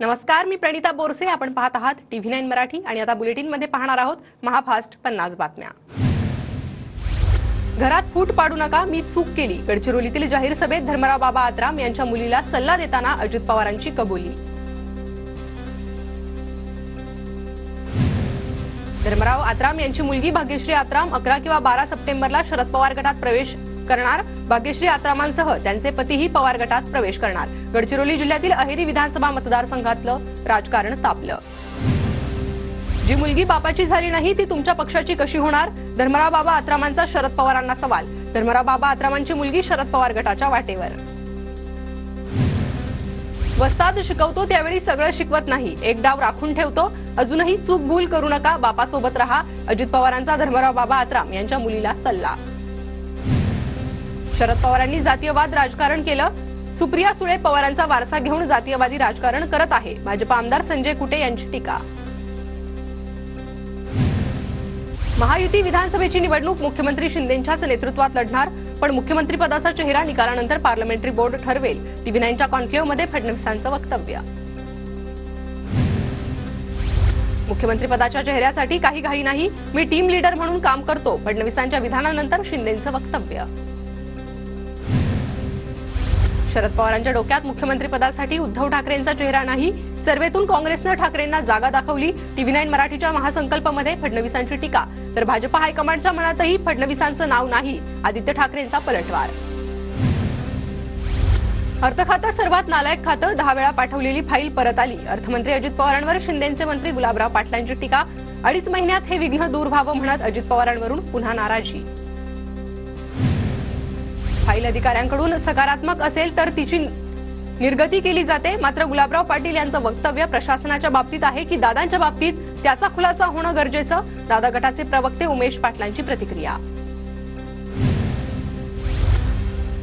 नमस्कार, मी प्रणिता बोरसे. आपण पाहत आहात TV9 मराठी आणि आता बुलेटिन मध्ये पाहणार आहोत महाफास्ट 50 बातम्या. घरात फूट पाडू नका, मी चूक केली. गडचिरोलीतील जाहीर सभेत धर्मराव बाबा आत्राम यांच्या मुलीला सल्ला देताना अजित पवारांची कबुली. धर्मराव आत्राम यांची मुलगी भाग्यश्री आत्राम 11 किंवा 12 सप्टेंबरला शरद पवार गटात प्रवेश करणार. भाग्यश्री आत्रामांसह त्यांचे पतीही पवार गटात प्रवेश करणार. गडचिरोली जिल्ह्यातील अहेरी विधानसभा मतदारसंघातलं राजकारण तापलं. जी मुलगी बापाची झाली नाही ती तुमच्या पक्षाची कशी होणार? धर्मराव बाबा आत्रामांचा शरद पवारांना सवाल. धर्मराव बाबा आत्रामांची मुलगी शरद पवार गटाच्या वाटेवर. वस्ताद शिकवतो त्यावेळी सगळं शिकवत नाही, एक डाव राखून ठेवतो. अजूनही चूक भूल करू नका, बापासोबत रहा. अजित पवारांचा धर्मराव बाबा आत्राम यांच्या मुलीला सल्ला. शरद पवारांनी जातीयवाद राजकारण केलं. सुप्रिया सुळे पवारांचा वारसा घेऊन जातीयवादी राजकारण करत आहे. भाजप आमदार संजय कुटे यांची टीका. महायुती विधानसभेची निवडणूक मुख्यमंत्री शिंदेंच्याच नेतृत्वात लढणार, पण मुख्यमंत्री पदाचा चेहरा निकालानंतर पार्लमेंटरी बोर्ड ठरवेल. TV9च्या कॉन्क्लेव्हमध्ये फडणवीसांचं वक्तव्य. मुख्यमंत्री पदाच्या चेहऱ्यासाठी काही घाई नाही, मी टीम लीडर म्हणून काम करतो. फडणवीसांच्या विधानानंतर शिंदेंचं वक्तव्य. शरद पवारांच्या डोक्यात मुख्यमंत्री पदासाठी उद्धव ठाकरेंचा चेहरा नाही, सर्वेतून काँग्रेसनं ठाकरेंना जागा दाखवली. TV9 मराठीच्या महासंकल्पमध्ये फडणवीसांची टीका. तर भाजप हायकमांडच्या मनातही फडणवीसांचं नाव नाही, आदित्य ठाकरेंचा पलटवार. अर्थ खातं सर्वात नालायक खातं, 10 वेळा पाठवलेली फाईल परत आली. अर्थमंत्री अजित पवारांवर शिंदेचे मंत्री गुलाबराव पाटलांची टीका. 2.5 महिन्यात हे विघ्न दूर व्हावं म्हणत अजित पवारांवरून पुन्हा नाराजी. फाईल अधिकाऱ्यांकडून सकारात्मक असेल तर तिची निर्गती केली जाते, मात्र गुलाबराव पाटील यांचं वक्तव्य प्रशासनाच्या बाबतीत आहे की दादांच्या बाबतीत त्याचा खुलासा होणं गरजेचं. दादा गटाचे प्रवक्ते उमेश पाटलांची प्रतिक्रिया.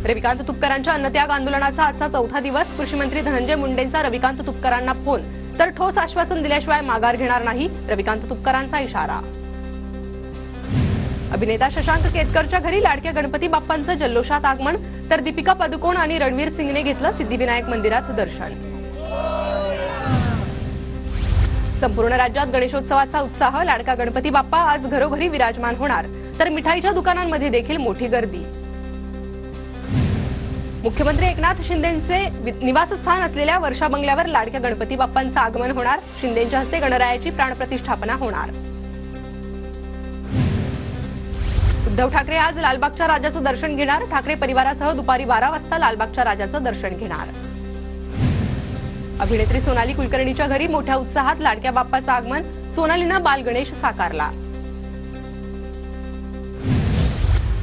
रविकांत तुपकरांच्या अन्नत्याग आंदोलनाचा आजचा 4था दिवस. कृषी मंत्री धनंजय मुंडेंचा रविकांत तुपकरांना फोन, तर ठोस आश्वासन दिल्याशिवाय माघार घेणार नाही, रविकांत तुपकरांचा इशारा. अभिनेता शशांक केतकरच्या घरी लाडक्या गणपती बाप्पांचं जल्लोषात आगमन, तर दीपिका पदुकोण आणि रणवीर सिंगने घेतलं सिद्धिविनायक मंदिरात दर्शन. संपूर्ण राज्यात गणेशोत्सवाचा उत्साह. लाडका गणपती बाप्पा आज घरोघरी विराजमान होणार, तर मिठाईच्या दुकानांमध्ये देखील मोठी गर्दी. मुख्यमंत्री एकनाथ शिंदेंचे निवासस्थान असलेल्या वर्षा बंगल्यावर लाडक्या गणपती बाप्पांचं आगमन होणार. शिंदेंच्या हस्ते गणरायाची प्राणप्रतिष्ठापना होणार. उद्धव ठाकरे आज लालबागच्या राजाचं दर्शन घेणार. ठाकरे परिवारासह दुपारी 12 वाजता लालबागच्या राजाचं दर्शन घेणार. अभिनेत्री सोनाली कुलकर्णीच्या घरी मोठ्या उत्साहात लाडक्या बाप्पाचं आगमन. सोनालीनं बालगणेश साकारला.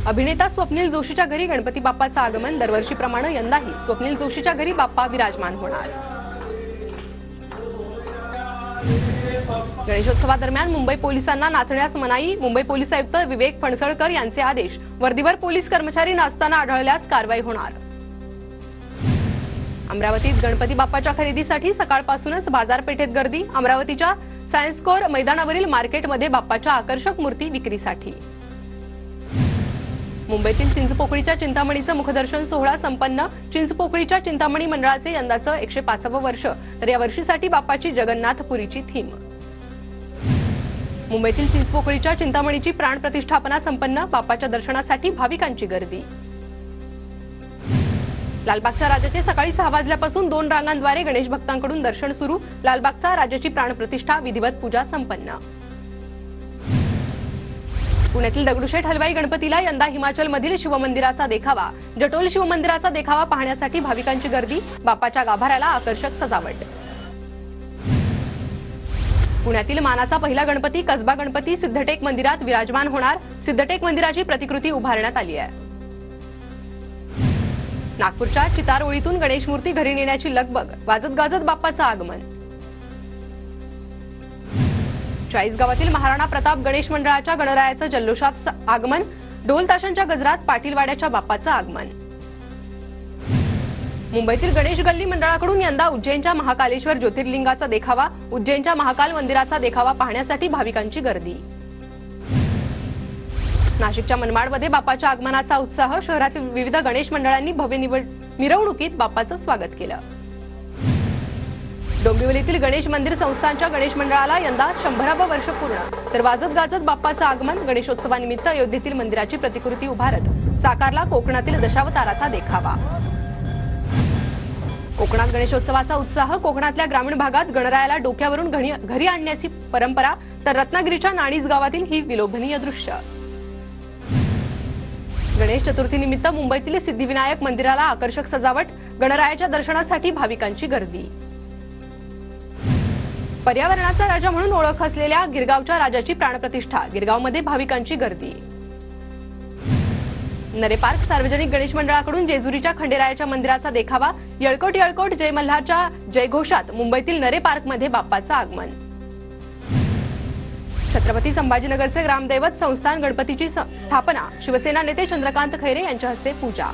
अभिनेता स्वप्नील जोशीच्या घरी गणपती बाप्पाचं आगमन. दरवर्षीप्रमाणे यंदाही स्वप्नील जोशीच्या घरी बाप्पा विराजमान होणार. गणेशोत्सवादरम्यान मुंबई पोलिसांना नाचण्यास मनाई. मुंबई पोलीस आयुक्त विवेक फणसळकर यांचे आदेश. वर्दीवर पोलीस कर्मचारी नाचताना आढळल्यास कारवाई होणार. अमरावतीत गणपती बाप्पाच्या खरेदीसाठी सकाळपासूनच बाजारपेठेत गर्दी. अमरावतीच्या सायन्स कोर मैदानावरील मार्केटमध्ये बाप्पाच्या आकर्षक मूर्ती विक्रीसाठी. मुंबईतील चिंचपोकळीच्या चिंतामणीचं मुखदर्शन सोहळा संपन्न. चिंचपोकळीच्या चिंतामणी मंडळाचे यंदाचं 105वं वर्ष, तर या वर्षीसाठी बाप्पाची जगन्नाथपुरीची थीम. मुंबईतील चिंचपोकळीच्या चिंतामणीची प्राणप्रतिष्ठापना संपन्न. बाप्पाच्या दर्शनासाठी भाविकांची गर्दी. लालबागच्या राजाचे सकाळी 6 वाजल्यापासून 2 रांगांद्वारे गणेश भक्तांकडून दर्शन सुरू. लालबागचा राजाची प्राणप्रतिष्ठा, विधिवत पूजा संपन्न. पुण्यातील दगडूशेठ हलवाई गणपतीला यंदा हिमाचलमधील शिवमंदिराचा देखावा. जटोल शिवमंदिराचा देखावा पाहण्यासाठी भाविकांची गर्दी. बाप्पाच्या गाभाऱ्याला आकर्षक सजावट. पुण्यातील मानाचा पहिला गणपती कसबा गणपती सिद्धटेक मंदिरात विराजमान होणार. सिद्धटेक मंदिराची प्रतिकृती उभारण्यात आली आहे. नागपूरच्या चितारोळीतून गणेश मूर्ती घरी नेण्याची लगबग. वाजत गाजत बाप्पाचं आगमन. चाळीसगावातील महाराणा प्रताप गणेश मंडळाच्या गणरायाचं जल्लोषात आगमन. ढोल ताशांच्या गजरात पाटीलवाड्याच्या बाप्पाचं आगमन. मुंबईतील गणेश गल्ली मंडळाकडून यंदा उज्जैनच्या महाकालेश्वर ज्योतिर्लिंगाचा देखावा. उज्जैनच्या महाकाल मंदिराचा देखावा पाहण्यासाठी भाविकांची गर्दी. नाशिकच्या मनमाडमध्ये बाप्पाच्या आगमनाचा उत्साह. शहरातील विविध गणेश मंडळांनी भव्य मिरवणुकीत बाप्पाचं स्वागत केलं. डोंबिवलीतील गणेश मंदिर संस्थानच्या गणेश मंडळाला यंदा 100वे वर्ष पूर्ण, तर वाजत गाजत बाप्पाचं आगमन. गणेशोत्सवानिमित्त अयोध्येतील मंदिराची प्रतिकृती उभारत साकारला कोकणातील दशावताराचा देखावा. कोकणात गणेशोत्सवाचा उत्साह. कोकणातल्या ग्रामीण भागात गणरायाला डोक्यावरून घरी आणण्याची परंपरा, तर रत्नागिरीच्या नाणीज गावातील ही विलोभनीय दृश्य. गणेश चतुर्थीनिमित्त मुंबईतील सिद्धिविनायक मंदिराला आकर्षक सजावट. गणरायाच्या दर्शनासाठी भाविकांची गर्दी. पर्यावरणाचा राजा म्हणून ओळख असलेल्या गिरगावच्या राजाची प्राणप्रतिष्ठा. गिरगावमध्ये भाविकांची गर्दी. नरे पार्क सार्वजनिक गणेश मंडळाकडून जेजुरीच्या खंडेरायाच्या मंदिराचा देखावा. येळकोट येळकोट जय मल्हारच्या जयघोषात मुंबईतील नरे पार्कमध्ये बाप्पाचं आगमन. छत्रपती संभाजीनगरचे ग्रामदैवत संस्थान गणपतीची स्थापना. शिवसेना नेते चंद्रकांत खैरे यांच्या हस्ते पूजा.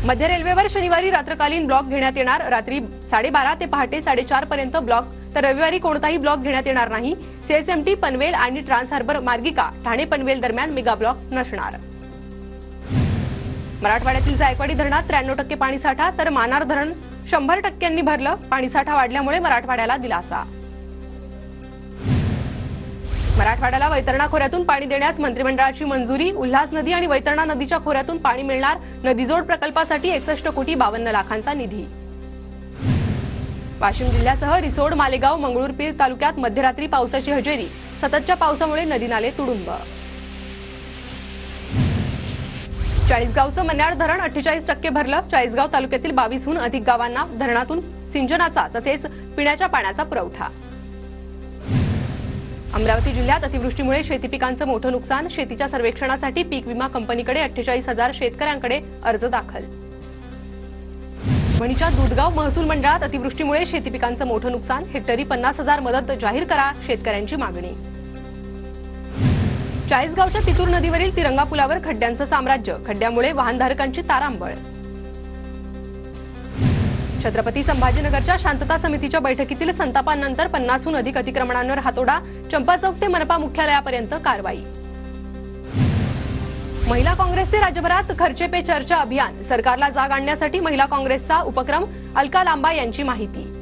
मध्य रेल्वेवर शनिवारी रात्रकालीन ब्लॉक घेण्यात येणार. रात्री 12:30 ते पहाटे 4:30 पर्यंत ब्लॉक, तर रविवारी कोणताही ब्लॉक घेण्यात येणार नाही. सीएसएमटी पनवेल आणि ट्रान्स हार्बर मार्गिका ठाणे पनवेल दरम्यान मेगा ब्लॉक नसणार. मराठवाड्यातील जायकवाडी धरणात 93% पाणीसाठा, तर मानार धरण 100% भरलं. पाणीसाठा वाढल्यामुळे मराठवाड्याला दिलासा. मराठवाड्याला वैतरणा खोऱ्यातून पाणी देण्यास मंत्रिमंडळाची मंजुरी. उल्हास नदी आणि वैतरणा नदीच्या खोऱ्यातून पाणी मिळणार. नदीजोड प्रकल्पासाठी 61,52,00,000चा निधी. वाशिम जिल्ह्यासह रिसोड, मालेगाव, मंगळूरपीर तालुक्यात मध्यरात्री पावसाची हजेरी. सततच्या पावसामुळे नदी नाले तुडुंब. चाळीसगावचं मन्याड धरण 48% भरलं. चाळीसगाव तालुक्यातील 22हून अधिक गावांना धरणातून सिंचनाचा तसेच पिण्याच्या पाण्याचा पुरवठा. अमरावती जिल्ह्यात अतिवृष्टीमुळे शेती पिकांचं मोठं नुकसान. शेतीच्या सर्वेक्षणासाठी पीक विमा कंपनीकडे 48,000 शेतकऱ्यांकडे अर्ज दाखल. वणीच्या दूधगाव महसूल मंडळात अतिवृष्टीमुळे शेती पिकांचं मोठं नुकसान. हेक्टरी 50,000 मदत जाहीर करा, शेतकऱ्यांची मागणी. चाळीसगावच्या तितूर नदीवरील तिरंगा पुलावर खड्ड्यांचं साम्राज्य. खड्ड्यामुळे वाहनधारकांची तारांबळ. छत्रपती संभाजीनगरच्या शांतता समितीच्या बैठकीतील संतापानंतर 50हून अधिक अतिक्रमणांवर हातोडा. चंपा चौक ते मनपा मुख्यालयापर्यंत कारवाई. महिला काँग्रेसचे राज्यभरात खर्चे पे चर्चा अभियान. सरकारला जाग आणण्यासाठी महिला काँग्रेसचा उपक्रम. अलका लांबा यांची माहिती.